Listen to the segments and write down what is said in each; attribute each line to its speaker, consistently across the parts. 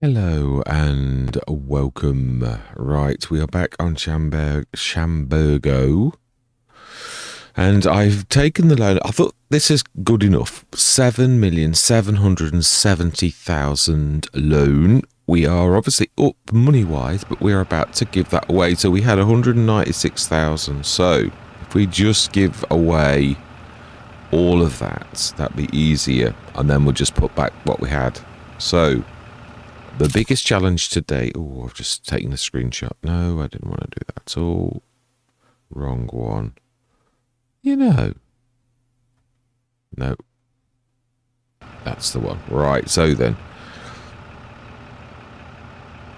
Speaker 1: Hello and welcome. Right, we are back on Chambergo. And I've taken the loan. I thought this is good enough. 7,770,000 loan. We are obviously up money-wise, but we are about to give that away. So we had 196,000. So if we just give away all of that, that'd be easier. And then we'll just put back what we had. So the biggest challenge today... Oh, I've just taken a screenshot. No, I didn't want to do that at all. Wrong one. You know. No. That's the one. Right, so then.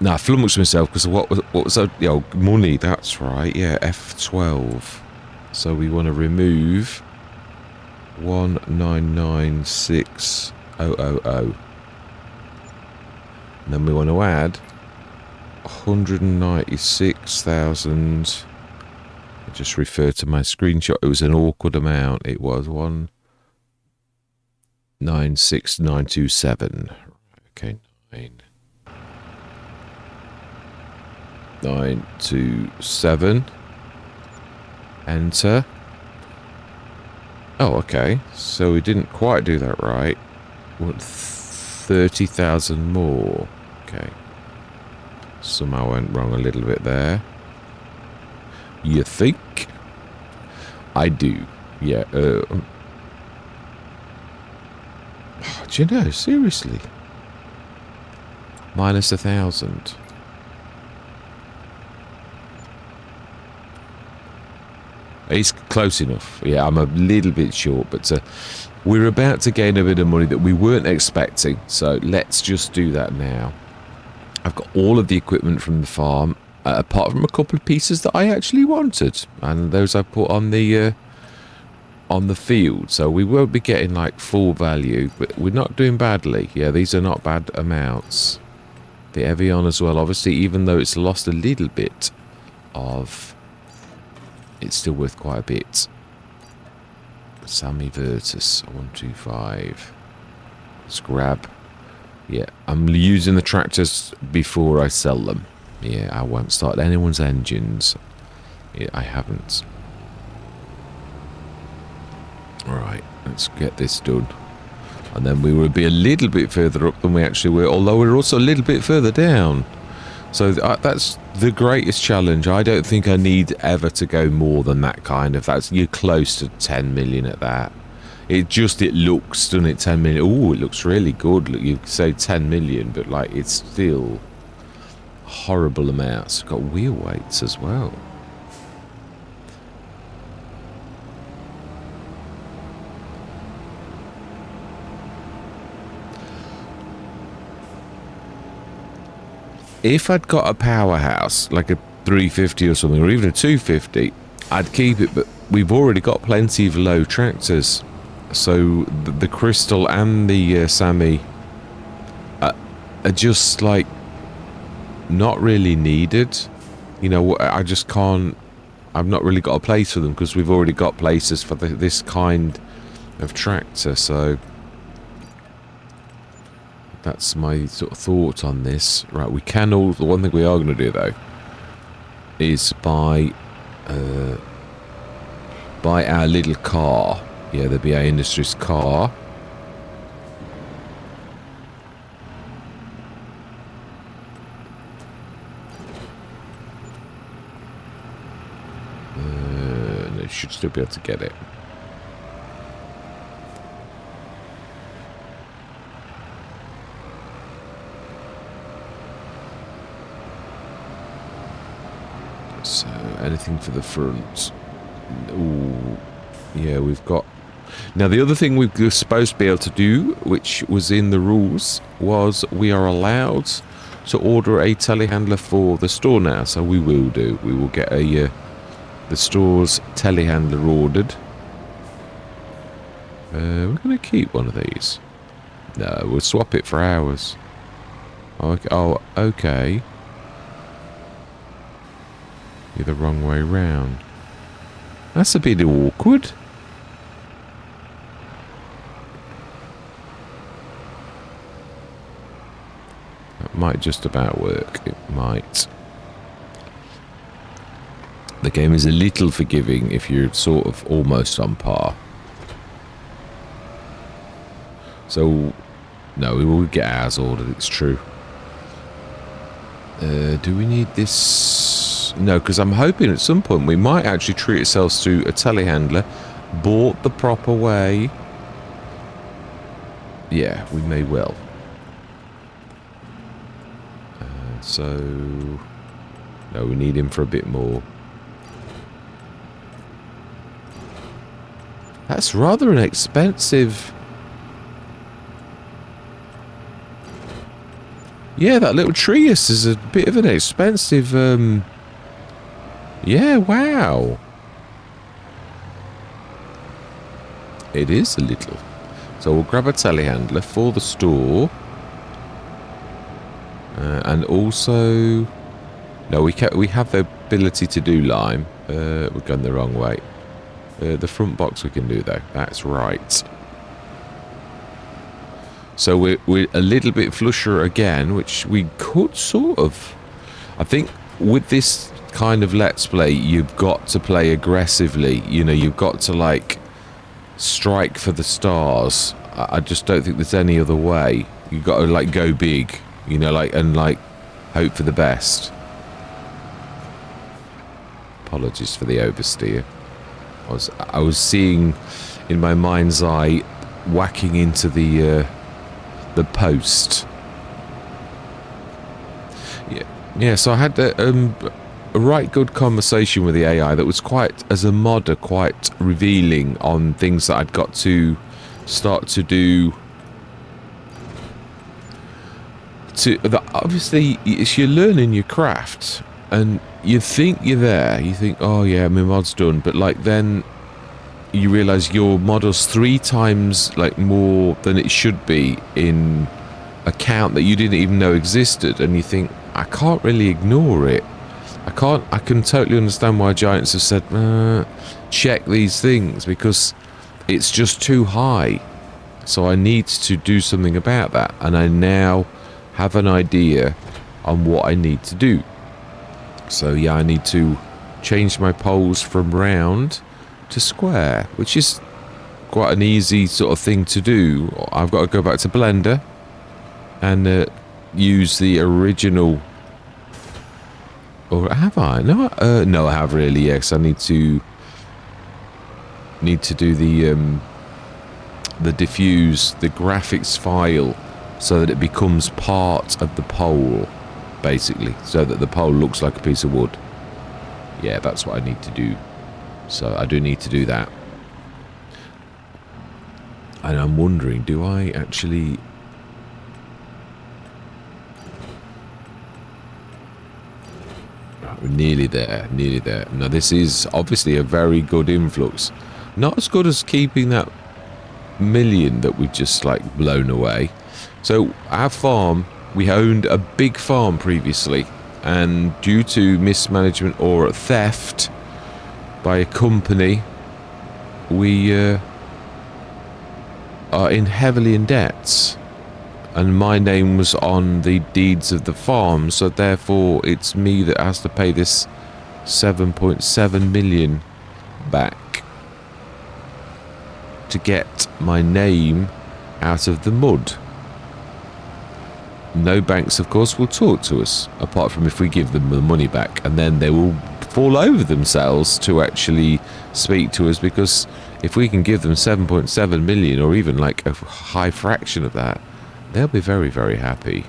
Speaker 1: Now, I flummoxed myself because what was that? Money, that's right. Yeah, F12. So we want to remove 1996000. And then we want to add 196,000. I just refer to my screenshot. It was an awkward amount. It was 196,927. Okay, 927. Enter. Oh, okay. So we didn't quite do that right. We want 30,000 more. Okay. Somehow went wrong a little bit there. You think? I do. Yeah. Do you know? Seriously. Minus 1,000. It's close enough. Yeah, I'm a little bit short, but we're about to gain a bit of money that we weren't expecting. So let's just do that now. I've got all of the equipment from the farm, apart from a couple of pieces that I actually wanted, and those I put on the field. So we won't be getting like full value, but we're not doing badly. Yeah, these are not bad amounts. The Evian as well, obviously, even though it's lost a little bit of, it's still worth quite a bit. Sammy Virtus 125. Let's grab. Yeah, I'm using the tractors before I sell them. Yeah, I won't start anyone's engines. Yeah, I haven't. Alright, let's get this done. And then we will be a little bit further up than we actually were, although we're also a little bit further down. So that's the greatest challenge. I don't think I need ever to go more than that kind of. You're close to 10 million at that. It looks, doesn't it, 10 million? Oh, it looks really good. Look, you say 10 million, but like it's still horrible amounts. We've got wheel weights as well. If I'd got a powerhouse, like a 350 or something, or even a 250, I'd keep it, but we've already got plenty of low tractors. So the Crystal and the Sammy are just like not really needed. You know, I just can't. I've not really got a place for them because we've already got places for this kind of tractor. So that's my sort of thought on this. Right, we can all. The one thing we are going to do though is buy our little car. Yeah, the BA Industries car. They should still be able to get it. So, anything for the front. Ooh, yeah, we've got... Now, the other thing we were supposed to be able to do, which was in the rules, was we are allowed to order a telehandler for the store now. So we will do. We will get the store's telehandler ordered. We're going to keep one of these. No, we'll swap it for ours. Oh, okay. You're the wrong way round. That's a bit awkward. Might just about work. It might. The game is a little forgiving if you're sort of almost on par. So, no, we will get ours ordered, it's true. Do we need this? No, because I'm hoping at some point we might actually treat ourselves to a telehandler bought the proper way. Yeah, we may well. So, no, we need him for a bit more. That's rather an expensive... Yeah, that little Trius is a bit of an expensive, yeah, wow. It is a little. So we'll grab a telehandler for the store. And also... No, we have the ability to do lime. We're going the wrong way. The front box we can do, though. That's right. So we're a little bit flusher again, which we could sort of... I think with this kind of Let's Play, you've got to play aggressively. You know, you've got to, like, strike for the stars. I just don't think there's any other way. You've got to, like, go big, you know, like, and, like, hope for the best. Apologies for the oversteer. I was seeing in my mind's eye whacking into the post. Yeah. So I had a right good conversation with the AI that was quite, as a modder, quite revealing on things that I'd got to start to do. Obviously, you're learning your craft, and you think you're there. You think, oh yeah, my mod's done, but like then you realise your model's 3 times like more than it should be in a count that you didn't even know existed, and you think, I can't really ignore it. I can totally understand why Giants have said check these things, because it's just too high. So I need to do something about that, and I now have an idea on what I need to do. So yeah, I need to change my poles from round to square, which is quite an easy sort of thing to do. I've got to go back to Blender and use the original, or have I? No, no, I have really. Yes, I need to do the diffuse, the graphics file, so that it becomes part of the pole, basically, so that the pole looks like a piece of wood. Yeah, that's what I need to do. So I do need to do that. And I'm wondering, do I actually... Right, we're nearly there, nearly there. Now this is obviously a very good influx. Not as good as keeping that million that we've just like blown away. So our farm, we owned a big farm previously, and due to mismanagement or theft by a company, we are heavily in debt, and my name was on the deeds of the farm, so therefore it's me that has to pay this 7.7 million back to get my name out of the mud. No banks, of course, will talk to us, apart from if we give them the money back, and then they will fall over themselves to actually speak to us, because if we can give them 7.7 million, or even like a high fraction of that, they'll be very, very happy.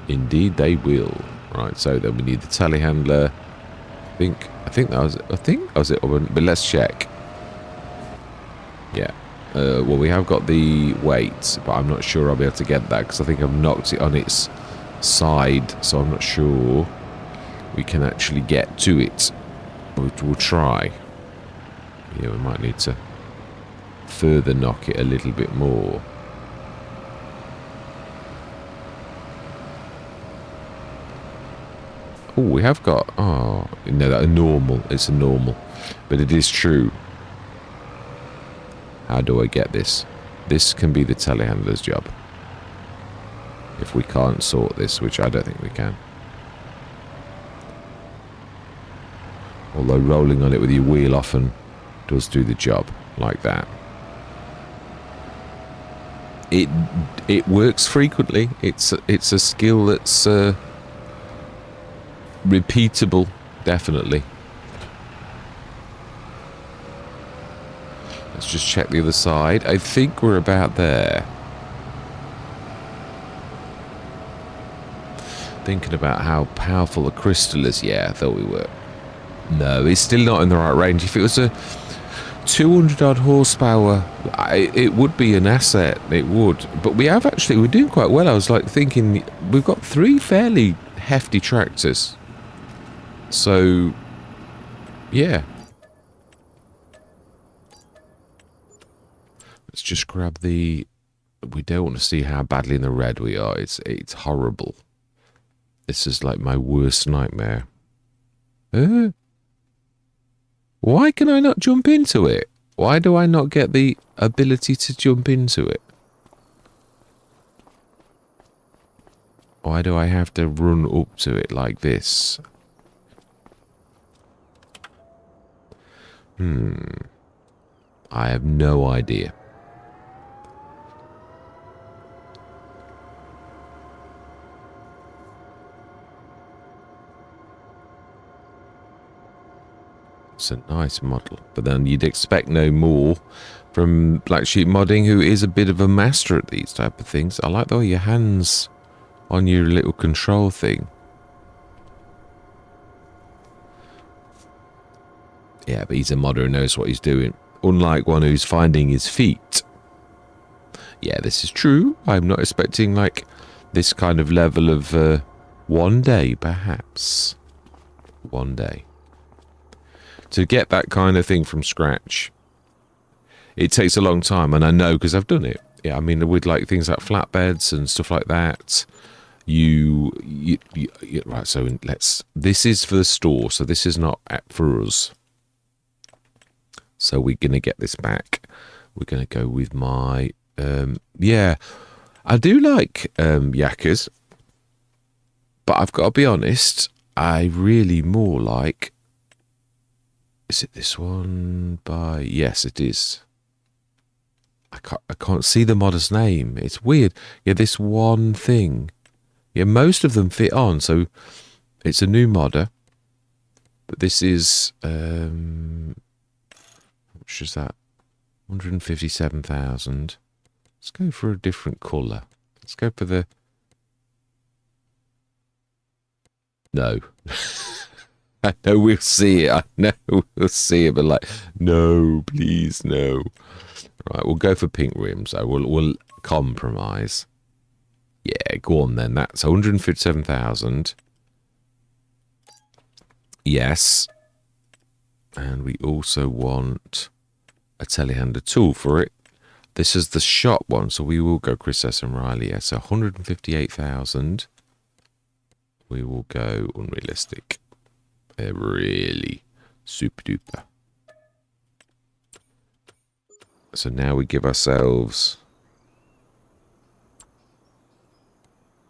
Speaker 1: Indeed they will. Right, so then we need the telehandler. I think that was it, but let's check. Yeah. Well, we have got the weight, but I'm not sure I'll be able to get that, because I think I've knocked it on its side, so I'm not sure we can actually get to it. We'll try. Yeah, we might need to further knock it a little bit more. Oh, we have got... Oh, no, that a normal. It's a normal. But it is true. How do I get this? This can be the telehandler's job. if we can't sort this, which I don't think we can. Although rolling on it with your wheel often does do the job like that. It works frequently. It's a skill that's repeatable, definitely. Let's just check the other side. I think we're about there. Thinking about how powerful the crystal is. Yeah, I thought we were. No, it's still not in the right range. If it was a 200 odd horsepower, it would be an asset. It would. But we're doing quite well. I was like thinking, we've got 3 fairly hefty tractors. So, yeah. Let's just grab the... We don't want to see how badly in the red we are. It's horrible. This is like my worst nightmare. Why can I not jump into it? Why do I not get the ability to jump into it? Why do I have to run up to it like this? I have no idea. It's a nice model, but then you'd expect no more from Black Sheep Modding, who is a bit of a master at these type of things. I like the way your hands on your little control thing. Yeah, but he's a modder who knows what he's doing. Unlike one who's finding his feet. Yeah, this is true. I'm not expecting, like, this kind of level of one day, perhaps. One day. To get that kind of thing from scratch, it takes a long time, and I know because I've done it. Yeah, I mean, with like things like flatbeds and stuff like that, right. So this is for the store, so this is not for us. So we're gonna get this back. We're gonna go with my yeah. I do like Yakas, but I've got to be honest. I really more like. Is it this one by... Yes, it is. I can't see the modder's name. It's weird. Yeah, this one thing. Yeah, most of them fit on, so it's a new modder. But this is... how much is that? 157,000. Let's go for a different colour. Let's go for the... No. I know we'll see it. I know we'll see it, but like, no, please, no. Right, we'll go for pink rims. We'll compromise. Yeah, go on then. That's 157,000. Yes. And we also want a telehandler tool for it. This is the shop one, so we will go Chris S. and Riley. Yes, 158,000. We will go unrealistic. Really super duper. So now we give ourselves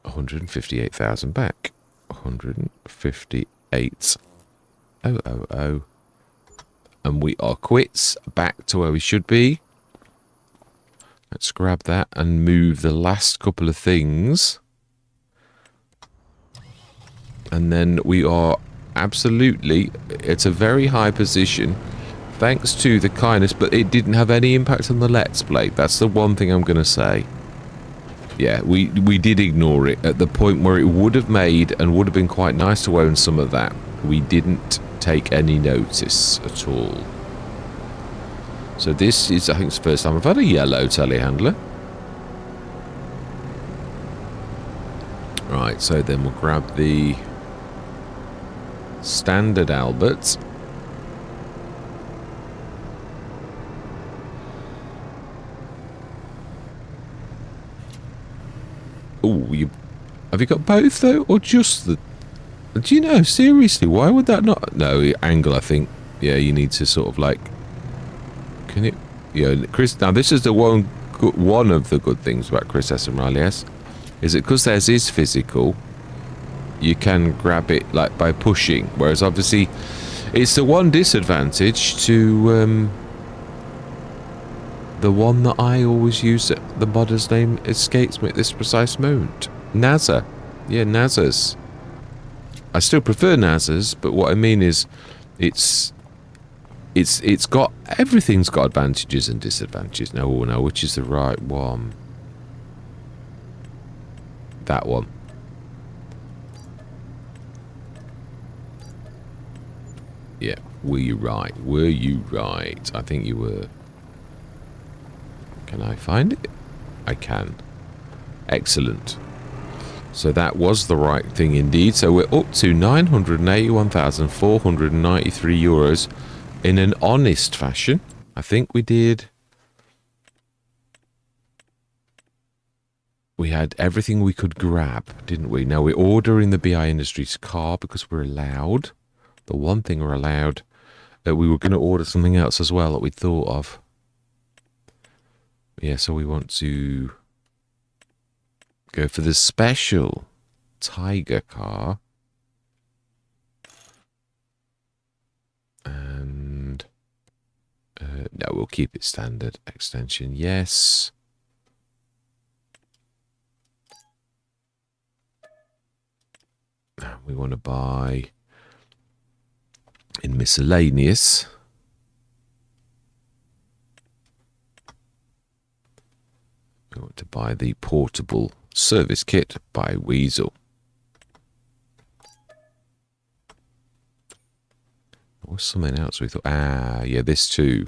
Speaker 1: 158,000 back. 158,000. And we are quits. Back to where we should be. Let's grab that and move the last couple of things. And then we are absolutely, it's a very high position thanks to the kindness, but it didn't have any impact on the Let's Play. That's the one thing I'm going to say. Yeah, we did ignore it at the point where it would have made and would have been quite nice to own some of that. We didn't take any notice at all. So this is, I think it's the first time I've had a yellow telehandler. Right, so then we'll grab the standard Albert. Oh, have you got both though, or just the? Do you know? Seriously, why would that not? No, angle. I think. Yeah, you need to sort of like. Can it? Yeah, Chris. Now this is the one of the good things about Chris S and Riley S. is that because theirs is physical, you can grab it like by pushing, whereas obviously it's the one disadvantage to the one that I always use. The modder's name escapes me at this precise moment. NASA. Yeah, NASA's. I still prefer NASA's, but what I mean is it's got, everything's got advantages and disadvantages. No, which is the right one? That one. Yeah, were you right? Were you right? I think you were. Can I find it? I can. Excellent. So that was the right thing indeed. So we're up to 981,493 euros in an honest fashion. I think we did. We had everything we could grab, didn't we? Now we're ordering the BI Industries car because we're allowed. The one thing we're allowed. We were going to order something else as well that we thought of. Yeah, so we want to go for the special Tiger car. And no, we'll keep it standard. Extension, yes. We want to buy in miscellaneous. We want to buy the portable service kit by Weasel. There was something else we thought. Yeah, this too.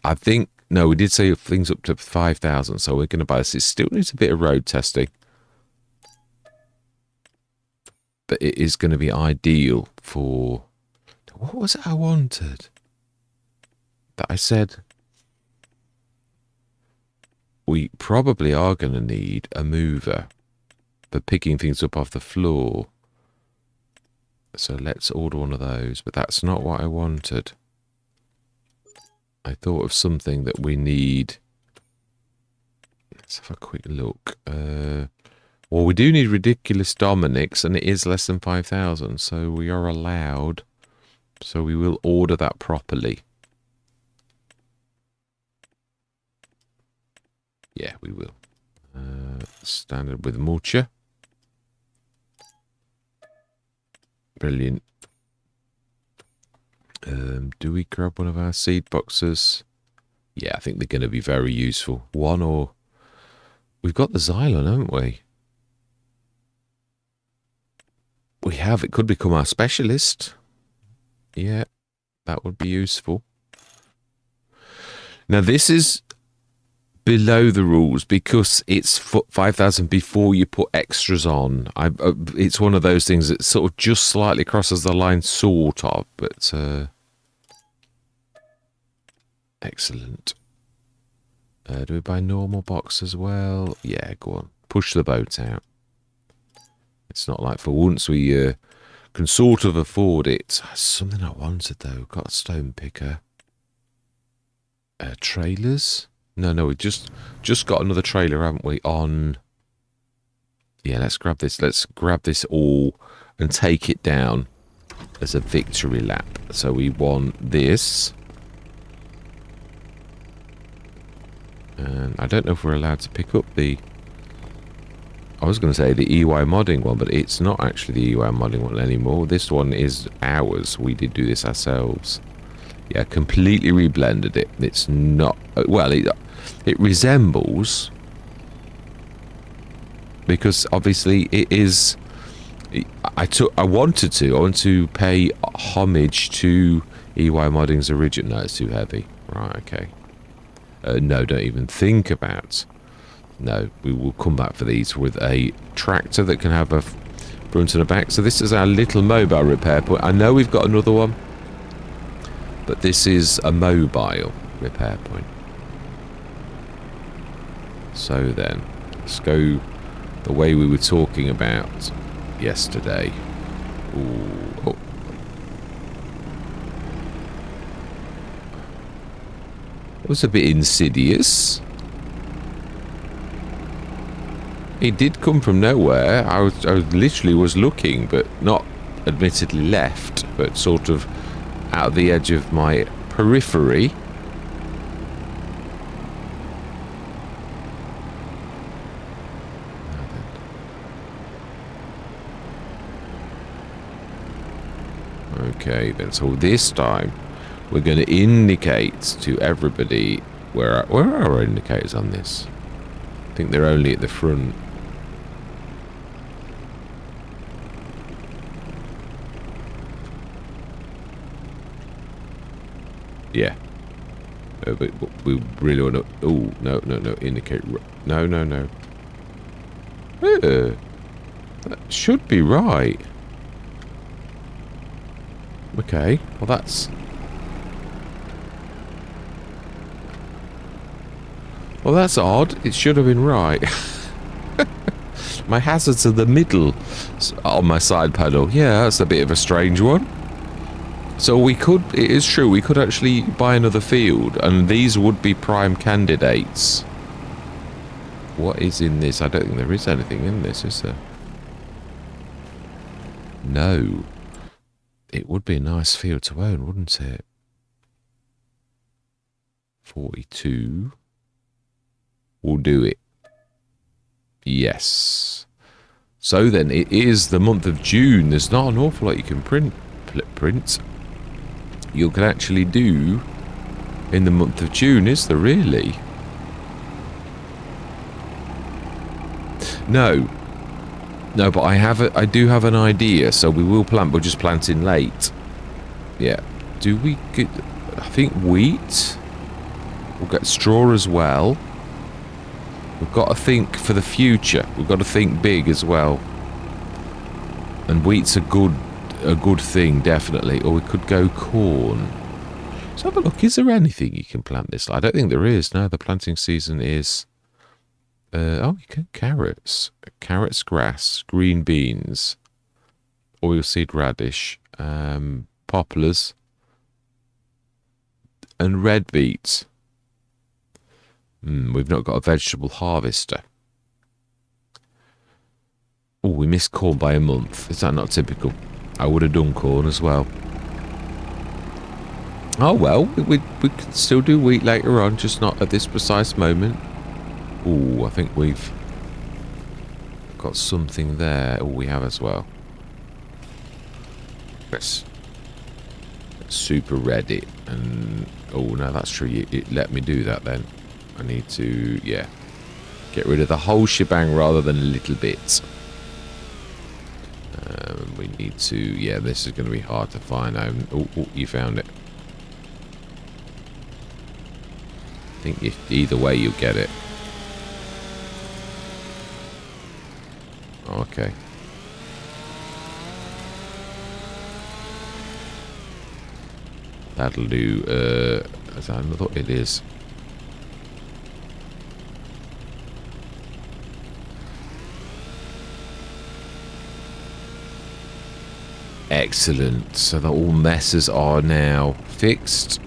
Speaker 1: I think, no, we did say things up to 5,000, so we're going to buy this. It still needs a bit of road testing. But it is going to be ideal for... What was it I wanted? That I said... We probably are going to need a mover for picking things up off the floor. So let's order one of those. But that's not what I wanted. I thought of something that we need. Let's have a quick look. Well, we do need Ridiculous Dominics, and it is less than 5,000. So we are allowed. So we will order that properly. Yeah, we will. Standard with mulcher. Brilliant. Do we grab one of our seed boxes? Yeah, I think they're going to be very useful. One or... We've got the Xylon, haven't we? We have. It could become our specialist. Yeah, that would be useful. Now, this is below the rules because it's 5,000 before you put extras on. It's one of those things that sort of just slightly crosses the line, sort of, but excellent. Do we buy normal box as well? Yeah, go on. Push the boat out. It's not like for once we can sort of afford it. Something I wanted though. Got a stone picker. Trailers? No, we just got another trailer, haven't we, on... Yeah, let's grab this. Let's grab this all and take it down as a victory lap. So we want this. And I don't know if we're allowed to pick up the... I was going to say the EY modding one, but it's not actually the EY modding one anymore. This one is ours. We did do this ourselves. Yeah, completely reblended it. It's not... Well, it resembles, because obviously it is. I want to pay homage to EY Modding's original. No, it's too heavy. Right, okay. No, don't even think about. No, we will come back for these with a tractor that can have a front and a back. So this is our little mobile repair point. I know we've got another one, but this is a mobile repair point. So then, let's go the way we were talking about yesterday. Ooh, oh. It was a bit insidious. It did come from nowhere. I literally was looking, but not admittedly left, but sort of out of the edge of my periphery. Okay, then. So this time, we're going to indicate to everybody where are our indicators on this? I think they're only at the front. Yeah. But we really want to... Oh, no, indicate... No. That should be right. Okay, well that's... Well, that's odd. It should have been right. My hazards are the middle on my side panel. Yeah, that's a bit of a strange one. So we could... It is true, we could actually buy another field, and these would be prime candidates. What is in this? I don't think there is anything in this, is there? No. It would be a nice field to own, wouldn't it? 42. We'll do it. Yes. So then, it is the month of June. There's not an awful lot you can print. You can actually do in the month of June, is there really? No. No, but I do have an idea, so we will plant. We're just planting late. Yeah. Do we get... I think wheat. We'll get straw as well. We've got to think for the future. We've got to think big as well. And wheat's a good thing, definitely. Or we could go corn. Let's have a look. Is there anything you can plant this? I don't think there is. No, the planting season is... oh, you can carrots. Carrots, grass, green beans, oilseed radish, poplars, and red beets. We've not got a vegetable harvester. Oh, we missed corn by a month. Is that not typical? I would have done corn as well. Oh, well, we could still do wheat later on, just not at this precise moment. Oh, I think we've got something there. Oh, we have as well. Let's super red it. And oh, no, that's true. It let me do that then. I need to, yeah, get rid of the whole shebang rather than a little bit. We need to, yeah, this is going to be hard to find. Oh, you found it. I think either way you'll get it. Okay. That'll do. As I thought it is. Excellent. So that all messes are now fixed.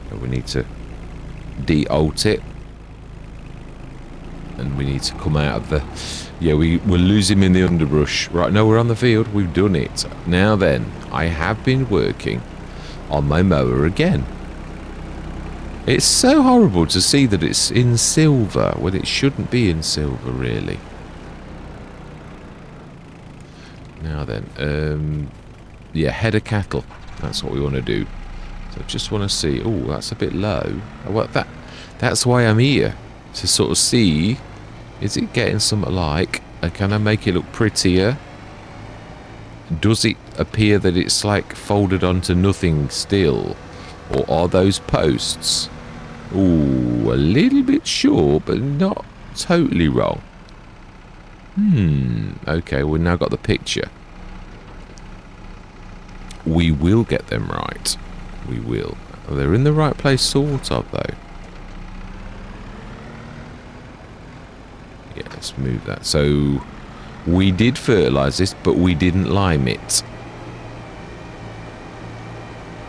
Speaker 1: So we need to de-alt it. And we need to come out of the... Yeah, we'll lose him in the underbrush. Right, no, we're on the field. We've done it. Now then, I have been working on my mower again. It's so horrible to see that it's in silver when it shouldn't be in silver, really. Now then, yeah, head of cattle. That's what we want to do. So I just want to see... Oh, that's a bit low. Well, that's why I'm here. To sort of see... Is it getting something like... can I make it look prettier? Does it appear that it's like folded onto nothing still? Or are those posts? Ooh, a little bit short, but not totally wrong. Okay, we've now got the picture. We will get them right. We will. They're in the right place, sort of, though. Yeah, let's move that. So, we did fertilise this, but we didn't lime it.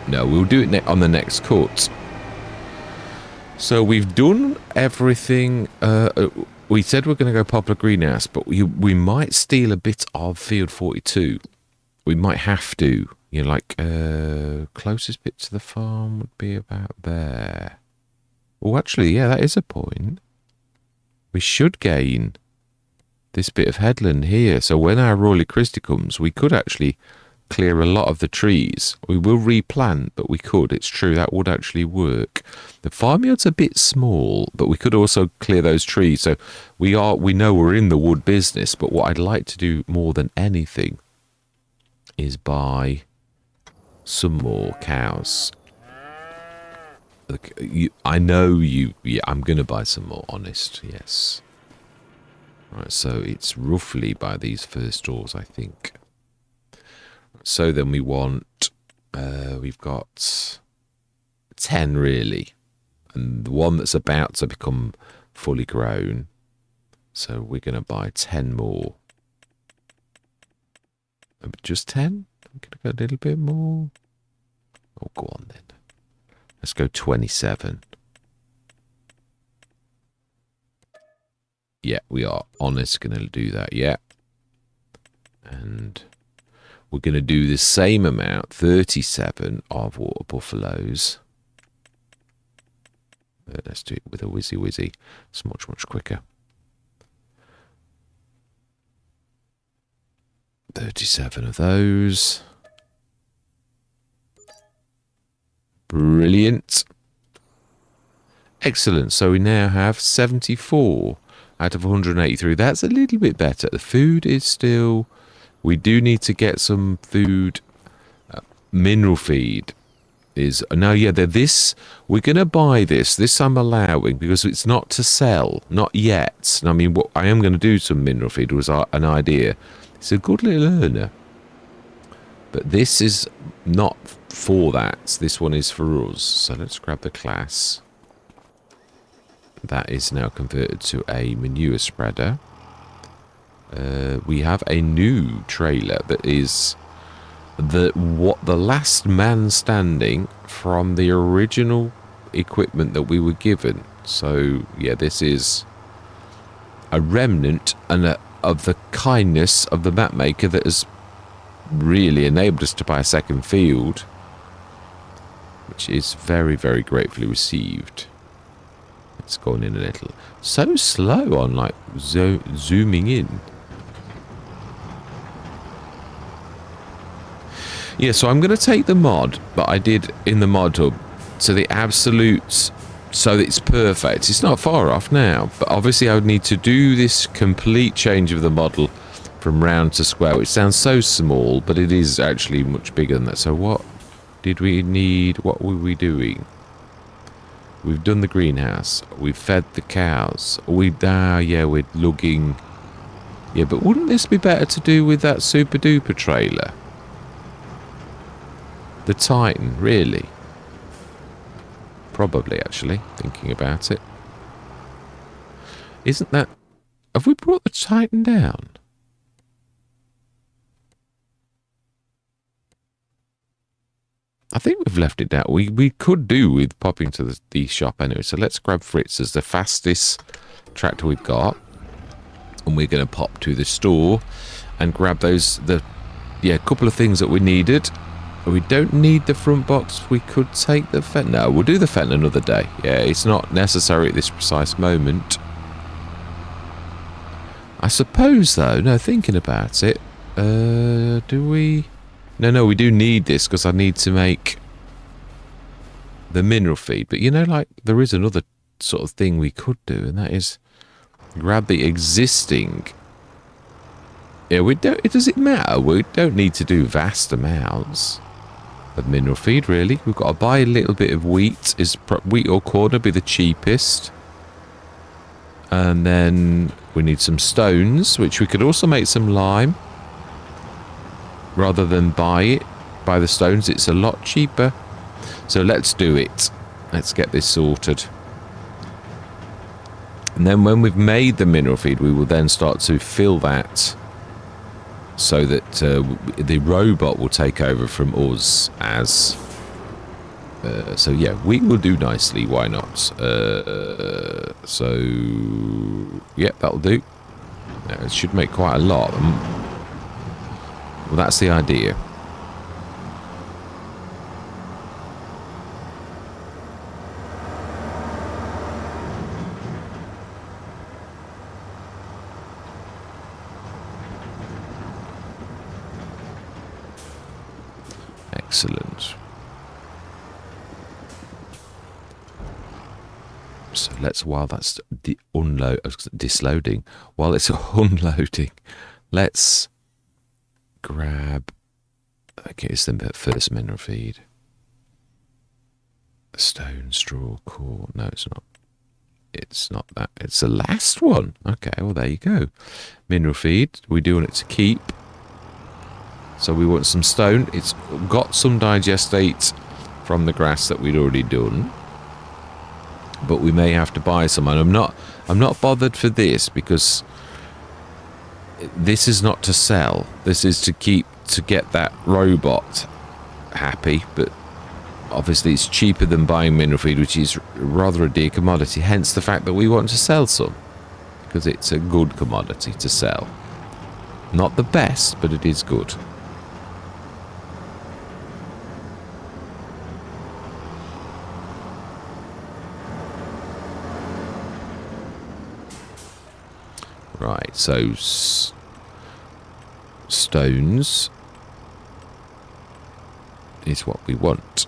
Speaker 1: No, we'll do it on the next cut. So we've done everything. We said we're going to go poplar greenhouse, but we might steal a bit of field 42. We might have to. You know, like closest bit to the farm would be about there. Oh, actually, yeah, that is a point. We should gain this bit of headland here. So when our Royal Christie comes, we could actually clear a lot of the trees. We will replant, but we could. It's true, that would actually work. The farmyard's a bit small, but we could also clear those trees. So we know we're in the wood business, but what I'd like to do more than anything is buy some more cows. Look, I know you. Yeah, I'm going to buy some more, honest. Yes. Right, so it's roughly by these first doors, I think. So then we want, we've got 10 really. And the one that's about to become fully grown. So we're going to buy 10 more. Just 10? I'm going to go a little bit more. Oh, go on then. Let's go 27. Yeah, we are honest going to do that, yeah. And we're going to do the same amount, 37 of water buffaloes. Let's do it with a whizzy whizzy. It's much, much quicker. 37 of those. Brilliant. Excellent. So we now have 74 out of 183. That's a little bit better. The food is still... We do need to get some food. Mineral feed is... No, yeah, this... We're going to buy this. This I'm allowing because it's not to sell. Not yet. I mean, what I am going to do some mineral feed was an idea. It's a good little earner. But this is not for that. This one is for us. So let's grab the class. That is now converted to a manure spreader. We have a new trailer that is the last man standing from the original equipment that we were given. So yeah, this is a remnant of the kindness of the map maker that has really enabled us to buy a second field, which is very, very gratefully received. It's gone in a little. So slow on like zooming in. Yeah, so I'm going to take the mod, but I did in the mod hub to the absolute, so that it's perfect. It's not far off now, but obviously I would need to do this complete change of the model from round to square, which sounds so small, but it is actually much bigger than that. So what did we need? What were we doing? We've done the greenhouse. We've fed the cows. Yeah, we're lugging. Yeah, but wouldn't this be better to do with that super duper trailer? The Titan, really? Probably, actually, thinking about it. Isn't that... Have we brought the Titan down? I think we've left it down. We could do with popping to the shop anyway. So let's grab Fritz as the fastest tractor we've got. And we're going to pop to the store and grab those... a couple of things that we needed. We don't need the front box. We could take the Fenton. No, we'll do the Fenton another day. Yeah, it's not necessary at this precise moment. I suppose, though, no, thinking about it, do we... No, we do need this because I need to make the mineral feed. But, you know, like, there is another sort of thing we could do, and that is grab the existing... Yeah, does it matter? We don't need to do vast amounts of mineral feed, really. We've got to buy a little bit of wheat. Wheat or corn would be the cheapest. And then we need some stones, which we could also make some lime. Rather than buy the stones, it's a lot cheaper. So let's do it. Let's get this sorted. And then when we've made the mineral feed, we will then start to fill that so that the robot will take over from us as So yeah, we will do nicely. Why not? So yeah, that'll do. It should make quite a lot. Well, that's the idea. Excellent. So let's, while that's disloading, while it's unloading, let's grab, okay, it's the first mineral feed. Stone, straw, core. No, it's not. It's not that. It's the last one. Okay, well, there you go. Mineral feed. We do want it to keep. So we want some stone. It's got some digestate from the grass that we'd already done. But we may have to buy some. And I'm not bothered for this because this is not to sell. This is to get that robot happy. But obviously it's cheaper than buying mineral feed, which is rather a dear commodity. Hence the fact that we want to sell some. Because it's a good commodity to sell. Not the best, but it is good. Right, so stones is what we want.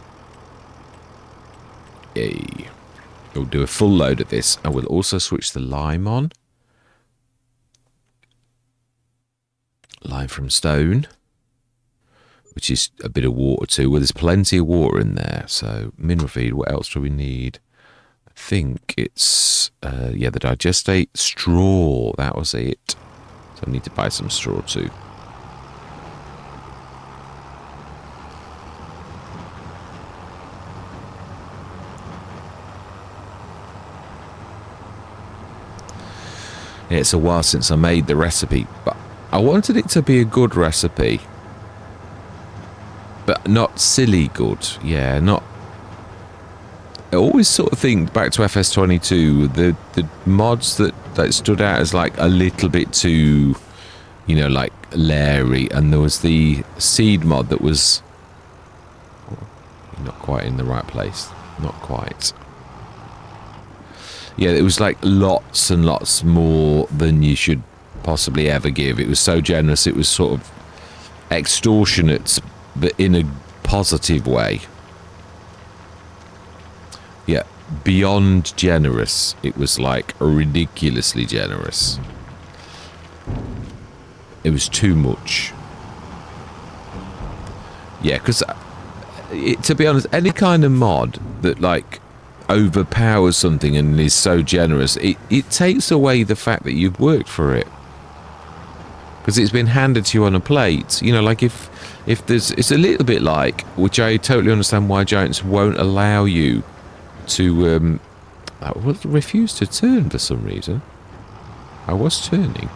Speaker 1: Yay. We'll do a full load of this. I will also switch the lime on. Lime from stone, which is a bit of water too. Well, there's plenty of water in there. So mineral feed, what else do we need? I think it's, yeah, the digestate. Straw, that was it. So I need to buy some straw too. Yeah, it's a while since I made the recipe, but I wanted it to be a good recipe. But not silly good. Yeah, not... I always sort of think back to FS25, the mods that stood out as like a little bit too, you know, like Larry, and there was the seed mod that was not quite in the right place. Not quite. Yeah, it was like lots and lots more than you should possibly ever give. It was so generous, it was sort of extortionate, but in a positive way. Yeah, beyond generous. It was like ridiculously generous. It was too much. Yeah, because to be honest, any kind of mod that like overpowers something and is so generous, it takes away the fact that you've worked for it. Because it's been handed to you on a plate. You know, like if there's... It's a little bit like, which I totally understand why Giants won't allow you to... I refused to turn for some reason. I was turning.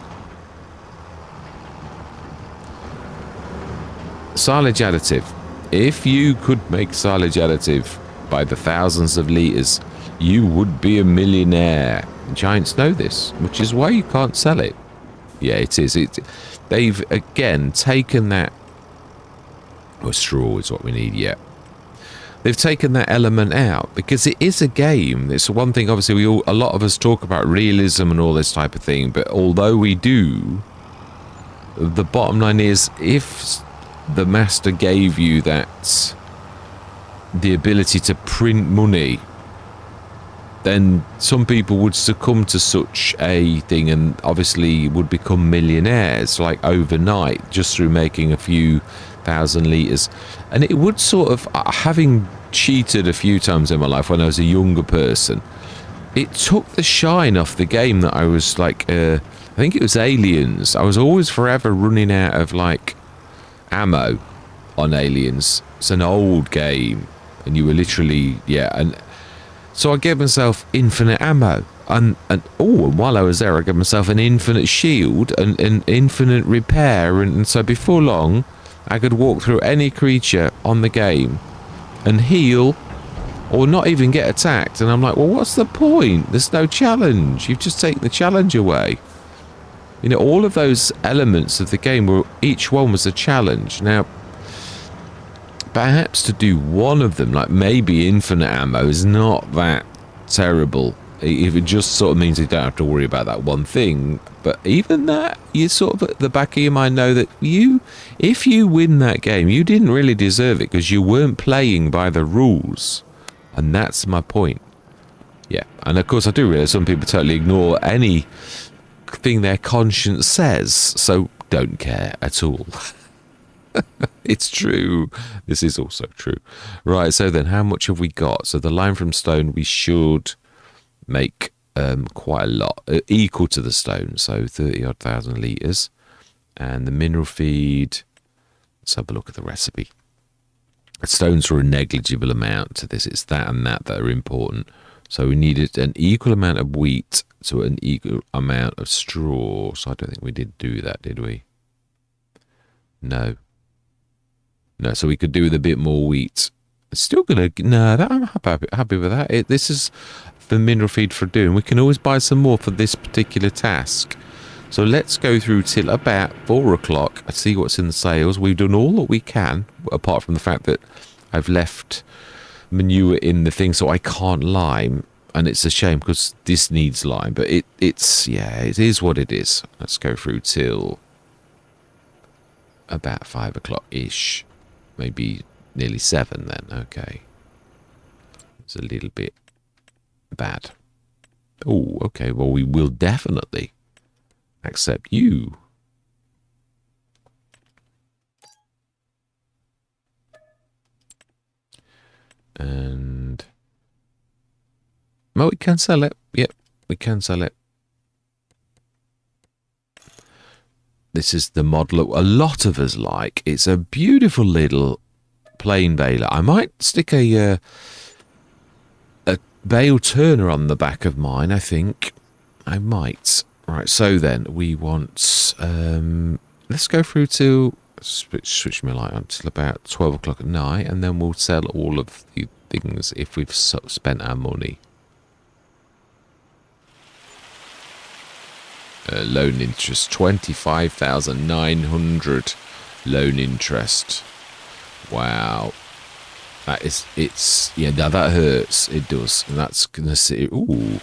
Speaker 1: Silage additive. If you could make silage additive by the thousands of litres, you would be a millionaire. Giants know this, which is why you can't sell it. Yeah, it is. They've, again, taken that... Oh, straw is what we need, yeah. They've taken that element out, because it is a game. It's one thing, obviously, a lot of us talk about realism and all this type of thing, but although we do, the bottom line is, if the master gave you that... the ability to print money, then some people would succumb to such a thing and obviously would become millionaires like overnight just through making a few thousand litres. And it would sort of, having cheated a few times in my life when I was a younger person, it took the shine off the game that I was like, I think it was Aliens. I was always forever running out of like ammo on Aliens. It's an old game. And you were literally, yeah, and so I gave myself infinite ammo, and while I was there, I gave myself an infinite shield and an infinite repair, and so before long, I could walk through any creature on the game and heal or not even get attacked. And I'm like, well, what's the point? There's no challenge. You've just taken the challenge away. You know, all of those elements of the game were, each one was a challenge. Now, perhaps to do one of them, like maybe infinite ammo, is not that terrible. If it just sort of means you don't have to worry about that one thing. But even that, you sort of at the back of your mind know that if you win that game, you didn't really deserve it because you weren't playing by the rules. And that's my point. Yeah, and of course I do realise some people totally ignore anything their conscience says, so don't care at all. It's true. This is also true. Right, so then how much have we got? So the lime from stone, we should make quite a lot, equal to the stone, so 30-odd thousand litres. And the mineral feed, let's have a look at the recipe. Stones are a negligible amount to this. It's that and that are important. So we needed an equal amount of wheat to an equal amount of straw. So I don't think we did do that, did we? No. No, so we could do with a bit more wheat. It's still going to... No, I'm happy with that. This is the mineral feed for doing. We can always buy some more for this particular task. So let's go through till about 4 o'clock and see what's in the sales. We've done all that we can, apart from the fact that I've left manure in the thing so I can't lime. And it's a shame because this needs lime. But it is what it is. Let's go through till about 5 o'clock-ish. Maybe nearly 7 then. Okay. It's a little bit bad. Oh, okay. Well, we will definitely accept you. And... well, we can sell it. Yep, we can sell it. This is the model a lot of us like. It's a beautiful little plain baler. I might stick a bale turner on the back of mine, I think. I might. Right, so then we want... let's go through to... switch my light on till about 12 o'clock at night, and then we'll sell all of the things if we've spent our money. Loan interest, 25,900 loan interest. Wow. That is... yeah, now that hurts. It does. And that's going to see... ooh.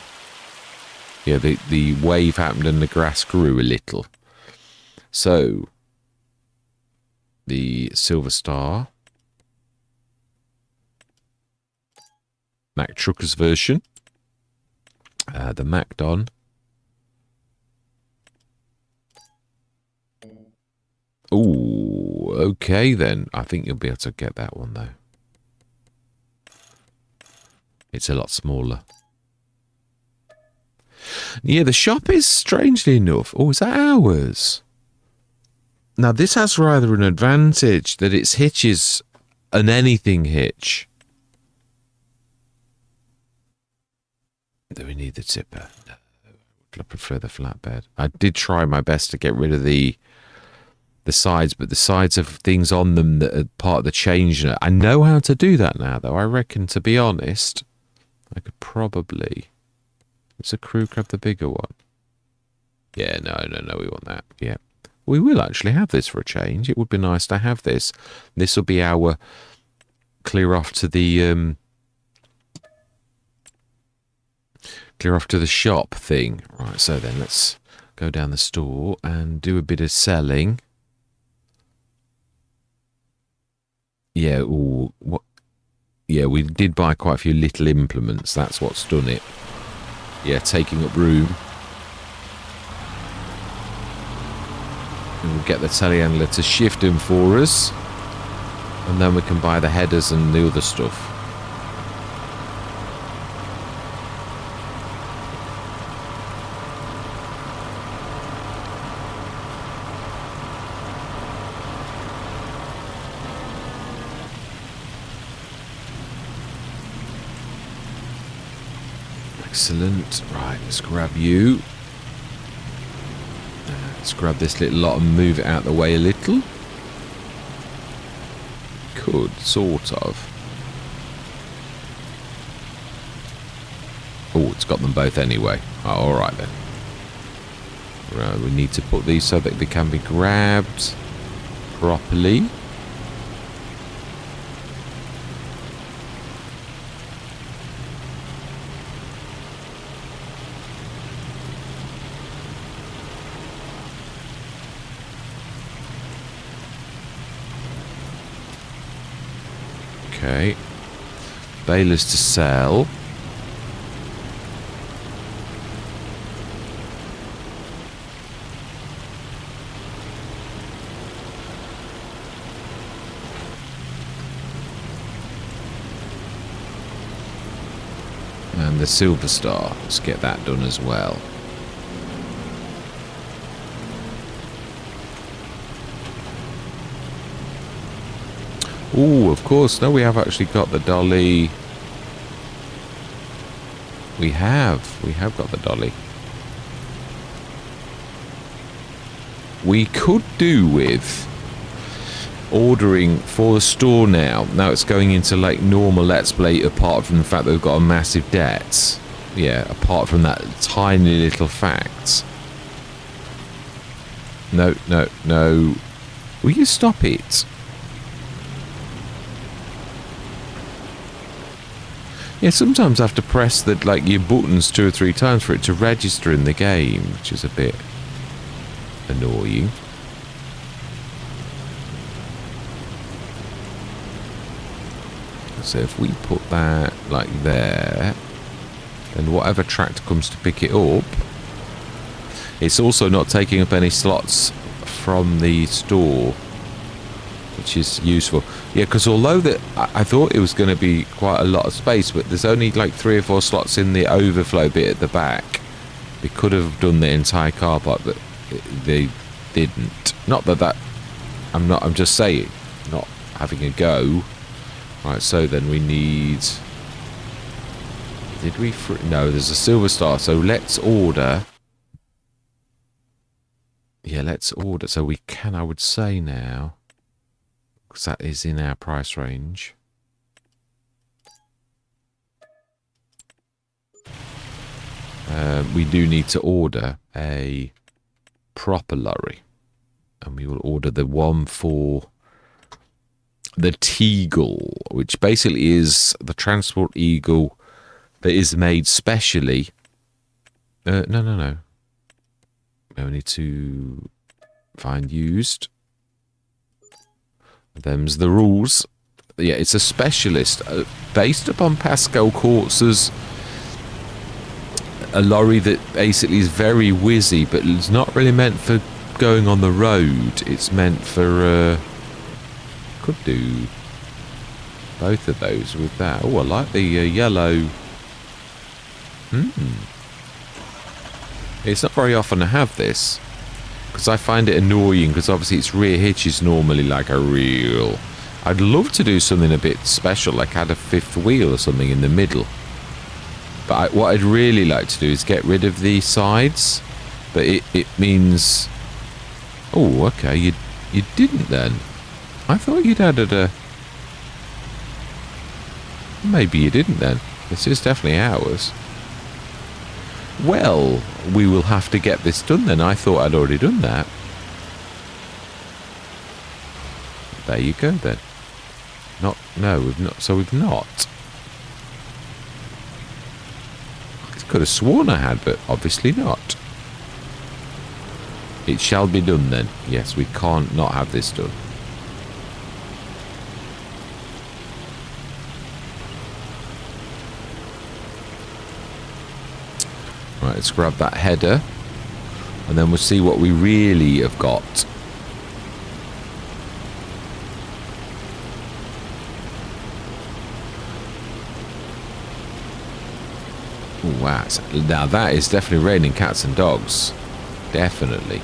Speaker 1: Yeah, the wave happened and the grass grew a little. So, the Silver Star. Mac Truckers version. The Macdon. Ooh, okay then. I think you'll be able to get that one though. It's a lot smaller. Yeah, the shop is, strangely enough... oh, is that ours? Now, this has rather an advantage that its hitch is an anything hitch. Do we need the tipper? No. I prefer the flatbed. I did try my best to get rid of the sides, but the sides have things on them that are part of the change. I know how to do that now, though. I reckon, to be honest, I could probably... It's a crew grab the bigger one. Yeah, no, we want that. Yeah. We will actually have this for a change. It would be nice to have this. This will be our clear off to the shop thing. Right, so then let's go down the store and do a bit of selling. Yeah, ooh, what? Yeah, we did buy quite a few little implements. That's what's done it. Yeah, taking up room. And we'll get the telehandler to shift them for us. And then we can buy the headers and the other stuff. Excellent. Right, let's grab you. Let's grab this little lot and move it out the way a little. Could, sort of. Oh, it's got them both anyway. Oh, alright then. Right, we need to put these so that they can be grabbed properly. Okay. Balers to sell. And the Silver Star. Let's get that done as well. Oh, of course. No, we have actually got the dolly. We have got the dolly. We could do with ordering for the store now. Now it's going into like normal Let's Play, apart from the fact that we've got a massive debt. Yeah, apart from that tiny little fact. No, no, no. Will you stop it? Yeah, sometimes I have to press the, like, your buttons 2 or 3 times for it to register in the game, which is a bit annoying. So if we put that like there, then whatever tractor comes to pick it up, it's also not taking up any slots from the store, which is useful. Yeah, because although that I thought it was going to be quite a lot of space, but there's only like 3 or 4 slots in the overflow bit at the back. They could have done the entire car park, but they didn't. Not that I'm just saying, not having a go. Right, so then we need... Did we... No, there's a Silver Star, so let's order... Yeah, let's order. So we can, I would say now... Because that is in our price range. We do need to order a proper lorry. And we will order the one for the Teagle, which basically is the Transport Eagle that is made specially. No. We need to find used. Them's the rules. Yeah, it's a specialist based upon Pascal Quartz's a lorry that basically is very whizzy, but it's not really meant for going on the road. It's meant for could do both of those with that. Oh, I like the yellow. It's not very often I have this, because I find it annoying, because obviously its rear hitch is normally like a real... I'd love to do something a bit special, like add a 5th wheel or something in the middle. But what I'd really like to do is get rid of the sides. But it means... Oh, okay, you didn't then. I thought you'd added a... Maybe you didn't then. This is definitely ours. Well, we will have to get this done then. I thought I'd already done that. There you go then. No, we've not. So we've not. I could have sworn I had, but obviously not. It shall be done then. Yes, we can't not have this done. Right, let's grab that header, and then we'll see what we really have got. Ooh, wow, now that is definitely raining cats and dogs. Definitely.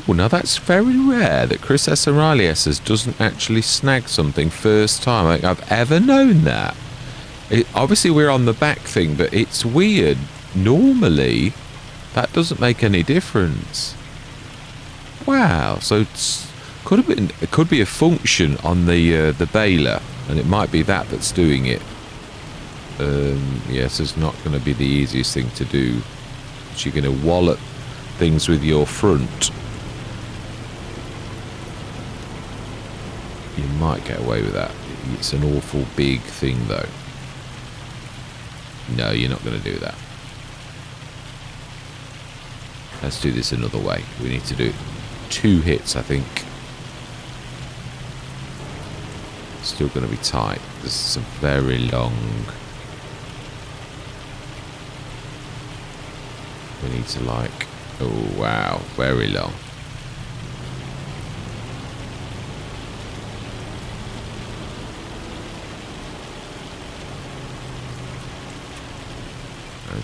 Speaker 1: Oh, now that's very rare that Chris S. and Riley S. doesn't actually snag something first time. I think I've ever known that. Obviously, we're on the back thing, but it's weird. Normally, that doesn't make any difference. Wow. So Could have been. It could be a function on the baler, and it might be that that's doing it. Yes, it's not going to be the easiest thing to do. You're going to wallop things with your front. You might get away with that. It's an awful big thing, though. No, you're not going to do that. Let's do this another way. We need to do 2 hits, I think. Still going to be tight. This is a very long... We need to like... Oh, wow. Very long.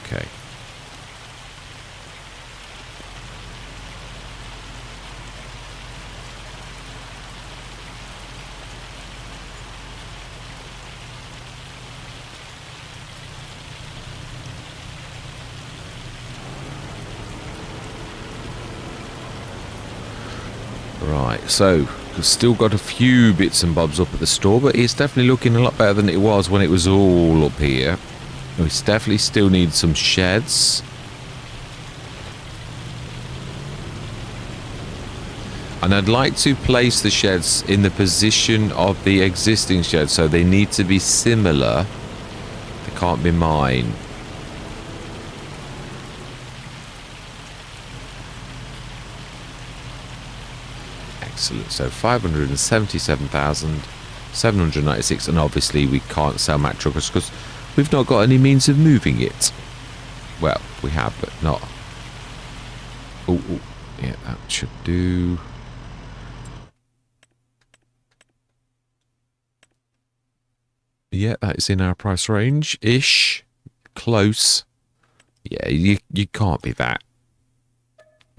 Speaker 1: Okay. Right, so we've still got a few bits and bobs up at the store, but it's definitely looking a lot better than it was when it was all up here. We definitely still need some sheds. And I'd like to place the sheds in the position of the existing sheds, so they need to be similar. They can't be mine. Excellent. So 577,796, and obviously we can't sell Mack truckers because we've not got any means of moving it. Well, we have, but not. Oh, yeah, that should do. Yeah, that is in our price range-ish. Close. Yeah, you can't be that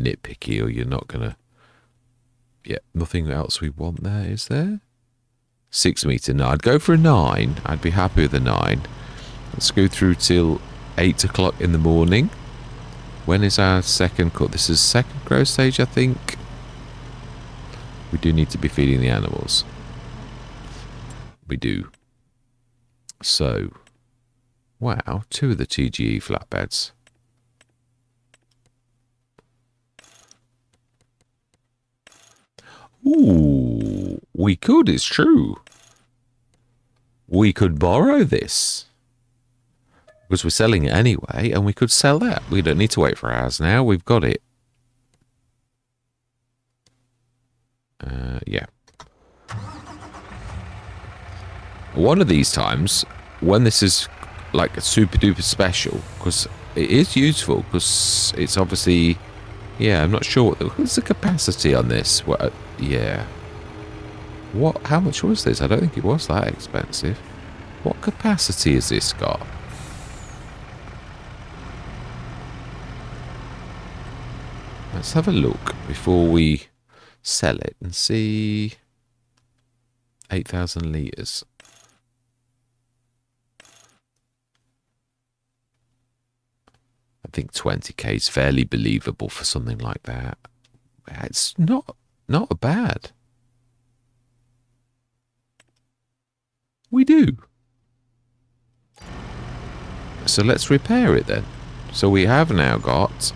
Speaker 1: nitpicky, or you're not gonna. Yeah, nothing else we want there, is there? 6 meter. No, I'd go for a 9. I'd be happy with a 9. Let's go through till 8 o'clock in the morning. When is our second cut? This is second growth stage, I think. We do need to be feeding the animals. We do. So, wow, 2 of the TGE flatbeds. Ooh, we could, it's true. We could borrow this. Because we're selling it anyway, and we could sell that. We don't need to wait for ours now, we've got it. Yeah. One of these times, when this is like a super duper special, because it is useful, because it's obviously... Yeah, I'm not sure what's the capacity on this. What? Yeah. What? How much was this? I don't think it was that expensive. What capacity has this got? Let's have a look before we sell it and see. 8,000 litres. I think 20k is fairly believable for something like that. It's not bad. We do. So let's repair it then. So we have now got...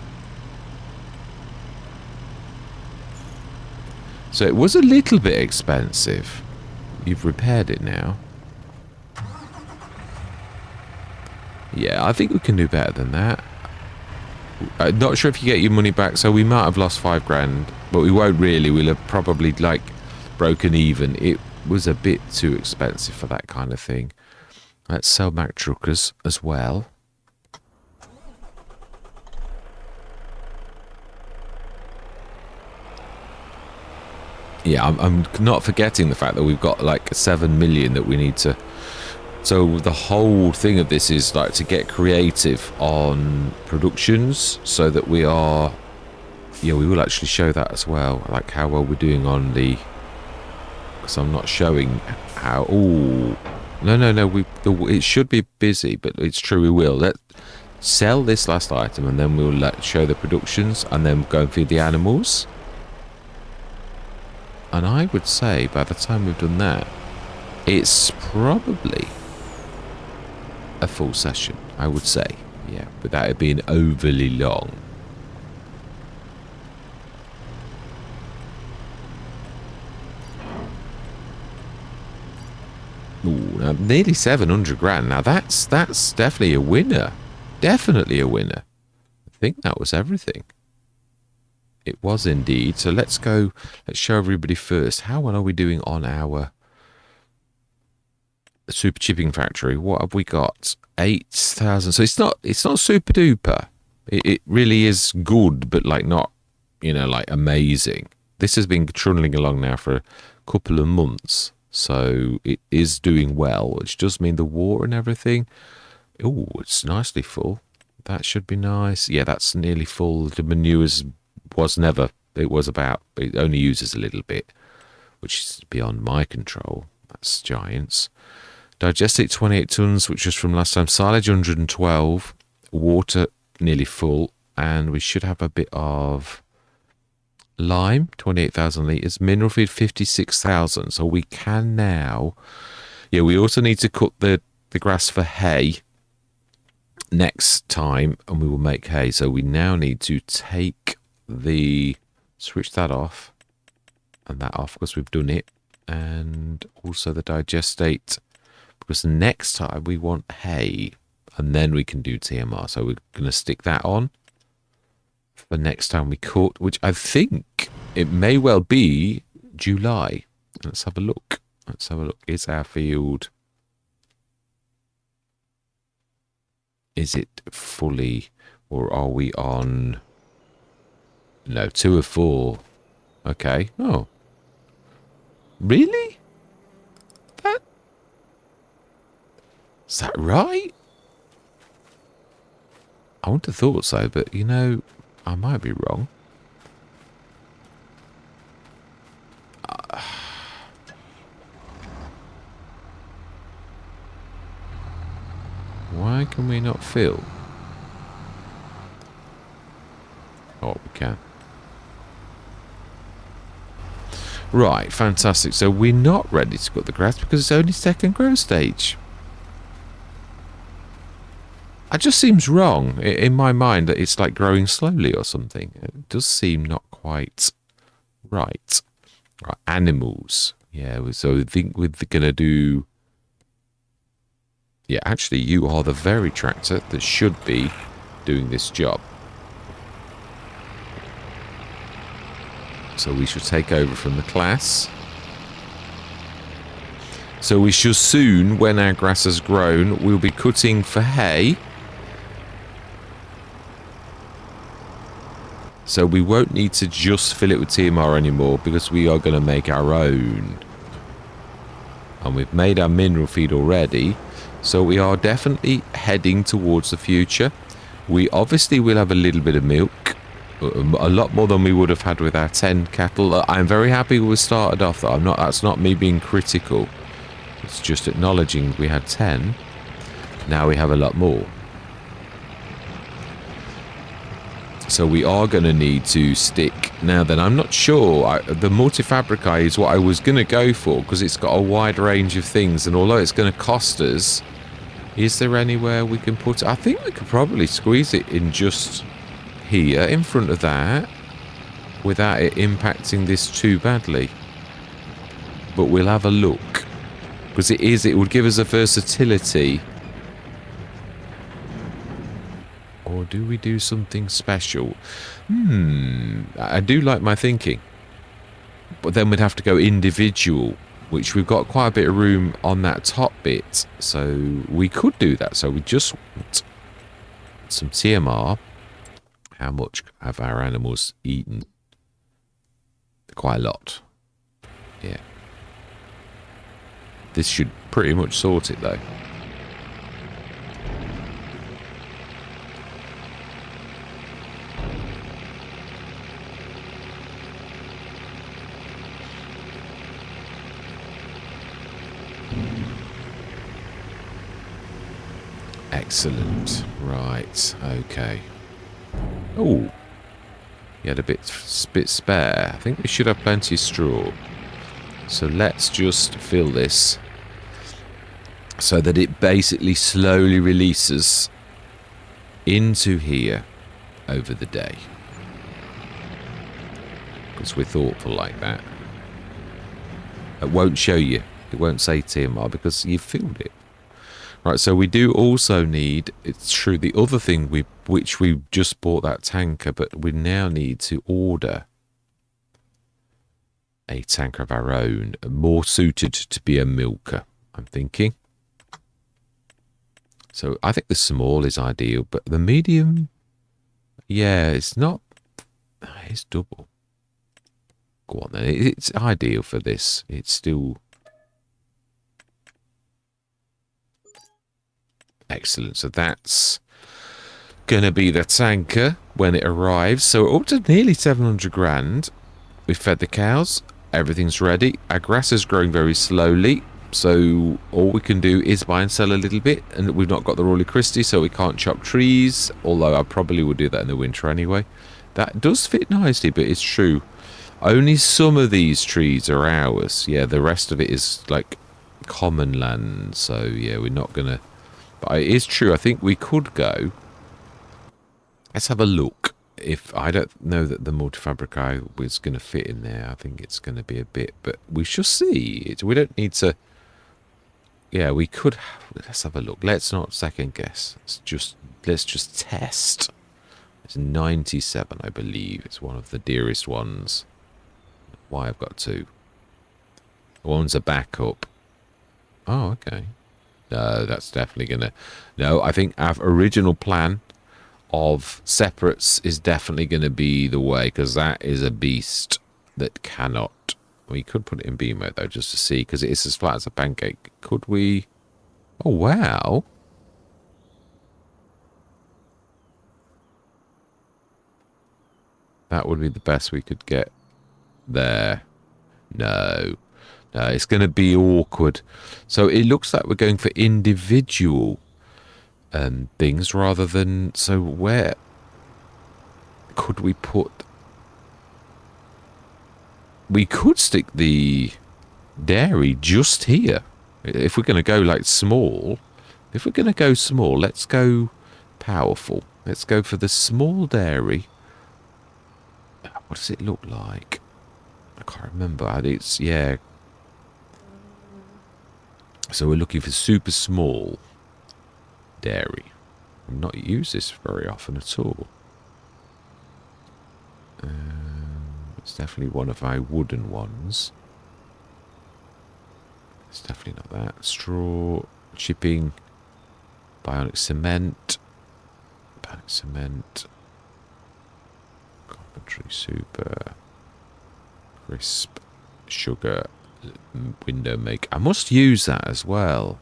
Speaker 1: So it was a little bit expensive. You've repaired it now. Yeah, I think we can do better than that. I'm not sure if you get your money back, so we might have lost 5 grand, but we won't really. We'll have probably like broken even. It was a bit too expensive for that kind of thing. Let's sell Mack truckers as well. Yeah, I'm not forgetting the fact that we've got like 7 million that we need to... So the whole thing of this is like to get creative on productions so that we are... Yeah, we will actually show that as well, like how well we're doing on the... Because I'm not showing how... Ooh, no, it should be busy, but it's true we will. Let's sell this last item and then we'll show the productions and then go and feed the animals. And I would say by the time we've done that, it's probably a full session, I would say. Yeah, without it being overly long. Ooh, now nearly 700 grand. Now that's definitely a winner. Definitely a winner. I think that was everything. It was indeed. So let's go. Let's show everybody first. How well are we doing on our super chipping factory? What have we got? 8,000. So it's not super duper. It really is good, but like not, you know, like amazing. This has been trundling along now for a couple of months. So it is doing well, which does mean the water and everything. Oh, it's nicely full. That should be nice. Yeah, that's nearly full. The manures was never. It was about. It only uses a little bit, which is beyond my control. That's giants. Digestate 28 tons, which was from last time. Silage 112. Water nearly full, and we should have a bit of lime, 28,000 litres. Mineral feed, 56,000. So we can now... Yeah, we also need to cut the grass for hay next time, and we will make hay. So we now need to take the... Switch that off and that off because we've done it. And also the digestate, because next time we want hay, and then we can do TMR. So we're going to stick that on for next time we cut, which I think it may well be July. Let's have a look. Let's have a look. Is our field... Is it fully... Or are we on... No, 2 of 4. Okay. Oh. Really? Is that right? I wouldn't have thought so, but, you know, I might be wrong. Why can we not fill? Oh, we can. Right, fantastic. So we're not ready to cut the grass because it's only second growth stage. It just seems wrong in my mind that it's like growing slowly or something. It does seem not quite right. Right, animals. Yeah, so I think we're going to do... Yeah, actually, you are the very tractor that should be doing this job. So we should take over from the class. So we shall soon, when our grass has grown, we'll be cutting for hay. So we won't need to just fill it with TMR anymore because we are going to make our own. And we've made our mineral feed already. So we are definitely heading towards the future. We obviously will have a little bit of milk. A lot more than we would have had with our 10 cattle. I'm very happy we started off though. That's not me being critical. It's just acknowledging we had 10. Now we have a lot more. So we are going to need to stick. Now then, I'm not sure. The multifabricae is what I was going to go for because it's got a wide range of things. And although it's going to cost us, is there anywhere we can put it? I think we could probably squeeze it in just here in front of that without it impacting this too badly. But we'll have a look. Because it would give us a versatility. Or do we do something special? I do like my thinking. But then we'd have to go individual, which we've got quite a bit of room on that top bit. So we could do that. So we just want some TMR. How much have our animals eaten? Quite a lot. Yeah. This should pretty much sort it though. Excellent. Right. Okay. Oh. He had a bit spare. I think we should have plenty of straw. So let's just fill this so that it basically slowly releases into here over the day. Because we're thoughtful like that. It won't show you. It won't say TMR because you've filled it. Right, so we do also need, it's true, the other thing which we just bought that tanker, but we now need to order a tanker of our own, more suited to be a milker, I'm thinking. So I think the small is ideal, but the medium, yeah, it's not, it's double. Go on then, it's ideal for this. It's still excellent. So that's going to be the tanker when it arrives. So we're up to nearly 700 grand. We've fed the cows. Everything's ready. Our grass is growing very slowly. So all we can do is buy and sell a little bit. And we've not got the Rolly Christie, so we can't chop trees. Although I probably would do that in the winter anyway. That does fit nicely, but it's true. Only some of these trees are ours. Yeah, the rest of it is like common land. So yeah, we're not going to... But it is true. I think we could go. Let's have a look. If I don't know that the multifabric is going to fit in there, I think it's going to be a bit. But we shall see. We don't need to. Yeah, we could. Let's have a look. Let's not second guess. Let's just test. It's 97, I believe. It's one of the dearest ones. Why I've got two. One's a backup. Oh, okay. No, that's definitely going to... No, I think our original plan of separates is definitely going to be the way, because that is a beast that cannot... We could put it in B mode, though, just to see, because it is as flat as a pancake. Could we... Oh, wow. That would be the best we could get there. No. No, it's going to be awkward. So it looks like we're going for individual things rather than... So where could we put... We could stick the dairy just here. If we're going to go like small. If we're going to go small, let's go powerful. Let's go for the small dairy. What does it look like? I can't remember. It's, yeah. So we're looking for super small dairy. I've not used this very often at all. It's definitely one of our wooden ones. It's definitely not that. Straw, chipping, bionic cement, carpentry super, crisp, sugar, window make. I must use that as well.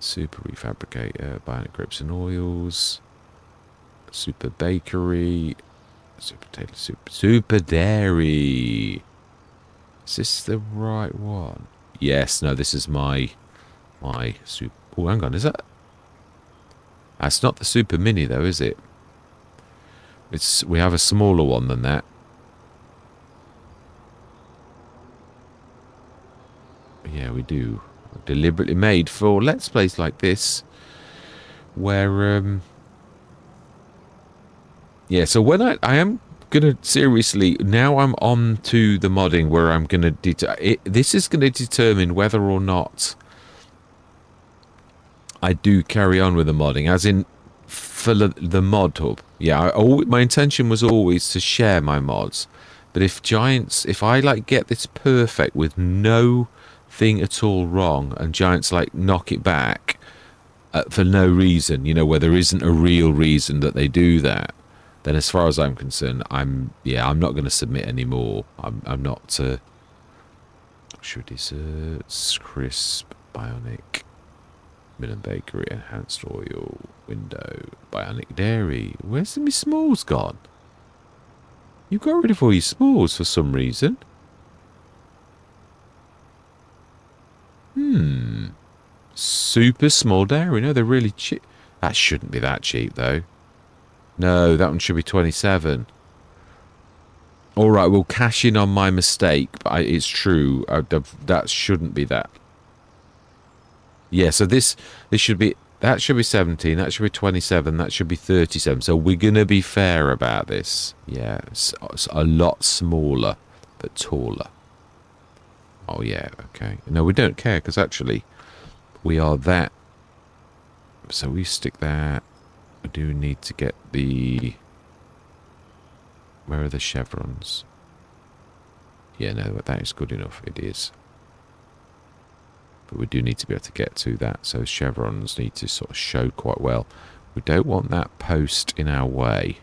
Speaker 1: Super refabricator, bionic grapes and oils, super bakery, super tailor, super dairy. Is this the right one? Yes. No, this is my super. Oh, hang on. Is that? That's not the super mini though, is it? We have a smaller one than that. Yeah, we do. Deliberately made for Let's Plays like this, where yeah. So when I am gonna seriously now, I'm on to the modding where I'm gonna this is gonna determine whether or not I do carry on with the modding, as in for the mod hub. Yeah, my intention was always to share my mods, but if I like get this perfect with no thing at all wrong, and Giants like knock it back for no reason, you know, where there isn't a real reason that they do that, then as far as I'm concerned, I'm not going to submit anymore. I'm not. Sure, desserts, crisp, bionic, Mill Bakery, enhanced oil, window, bionic dairy. Where's the smalls gone? You got rid of all your smalls for some reason. Super small dairy. No, they're really cheap. That shouldn't be that cheap, though. No, that one should be 27. All right, we'll cash in on my mistake, but it's true. That shouldn't be that. Yeah, so this should be, that should be 17, that should be 27, that should be 37. So we're going to be fair about this. Yeah, it's a lot smaller, but taller. Oh, yeah, okay. No, we don't care, because actually, we are that. So we stick that. I do need to get the... Where are the chevrons? Yeah, no, that is good enough. It is. But we do need to be able to get to that. So chevrons need to sort of show quite well. We don't want that post in our way.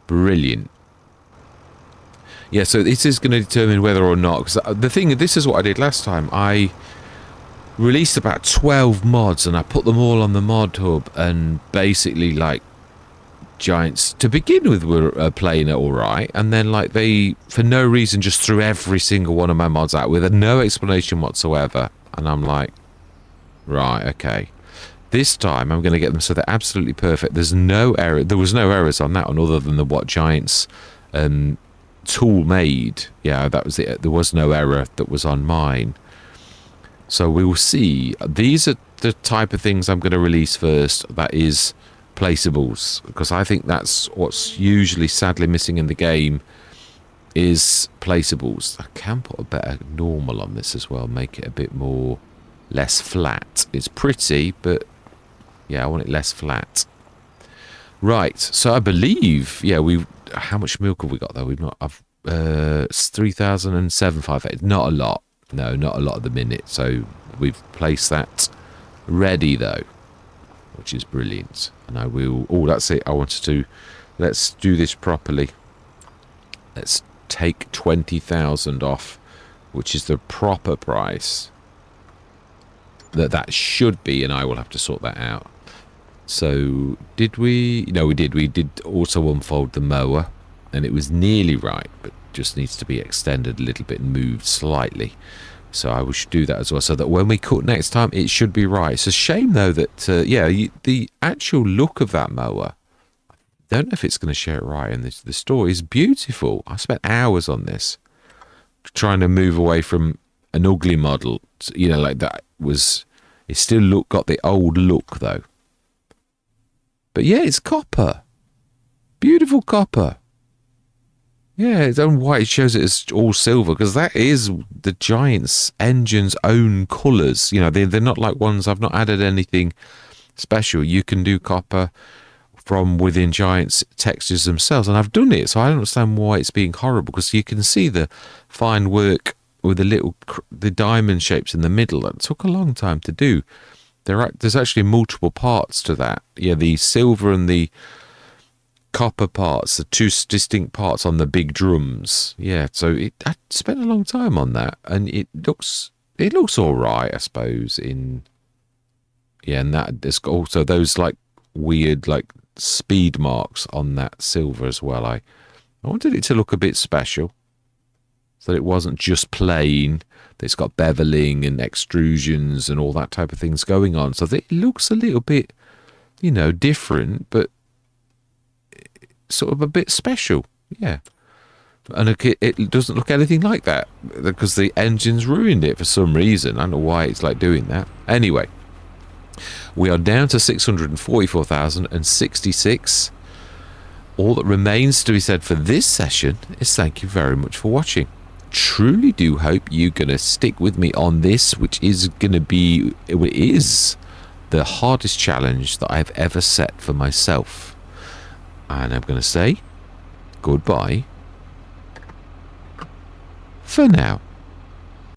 Speaker 1: Brilliant. Yeah, so this is going to determine whether or not... Because the thing, this is what I did last time. I released about 12 mods and I put them all on the mod hub, and basically, like, Giants to begin with were playing it all right, and then like they for no reason just threw every single one of my mods out with no explanation whatsoever, and I'm like, right, okay, this time I'm going to get them so they're absolutely perfect. There's no error. There was no errors on that one other than the what Giants tool made. Yeah, that was it. There was no error that was on mine. So we will see. These are the type of things I'm going to release first. That is placeables, because I think that's what's usually sadly missing in the game is placeables. I can put a better normal on this as well, make it a bit more less flat. It's pretty, but yeah, I want it less flat. Right, so I believe, yeah, how much milk have we got though? We've not, 3,758. Not a lot. No, not a lot at the minute. So we've placed that ready though, which is brilliant. And I will... Oh, that's it. I wanted to... Let's do this properly. Let's take 20,000 off, which is the proper price that should be, and I will have to sort that out. So, did we... No, we did. We did also unfold the mower, and it was nearly right, but just needs to be extended a little bit and moved slightly. So I should do that as well, so that when we cut next time, it should be right. It's a shame, though, that, yeah, the actual look of that mower, I don't know if it's going to show it right, and the store is beautiful. I spent hours on this, trying to move away from an ugly model, you know, like that was, it still got the old look, though. But yeah, it's copper. Beautiful copper. Yeah, it's on white. It shows it as all silver, because that is the Giants' engine's own colours. You know, they're not like ones... I've not added anything special. You can do copper from within Giants' textures themselves, and I've done it, so I don't understand why it's being horrible, because you can see the fine work with the diamond shapes in the middle. That took a long time to do. There's actually multiple parts to that. Yeah, the silver and the copper parts, the two distinct parts on the big drums. Yeah, so I spent a long time on that, and it looks all right, I suppose. And that there's also those like weird like speed marks on that silver as well. I wanted it to look a bit special, so that it wasn't just plain. That it's got beveling and extrusions and all that type of things going on, so that it looks a little bit, you know, different, but sort of a bit special. Yeah, and it doesn't look anything like that because the engine's ruined it for some reason. I don't know why it's like doing that. Anyway, we are down to 644,066. All that remains to be said for this session is thank you very much for watching. Truly do hope you're gonna stick with me on this, which is gonna be, it is the hardest challenge that I've ever set for myself. And I'm going to say goodbye for now.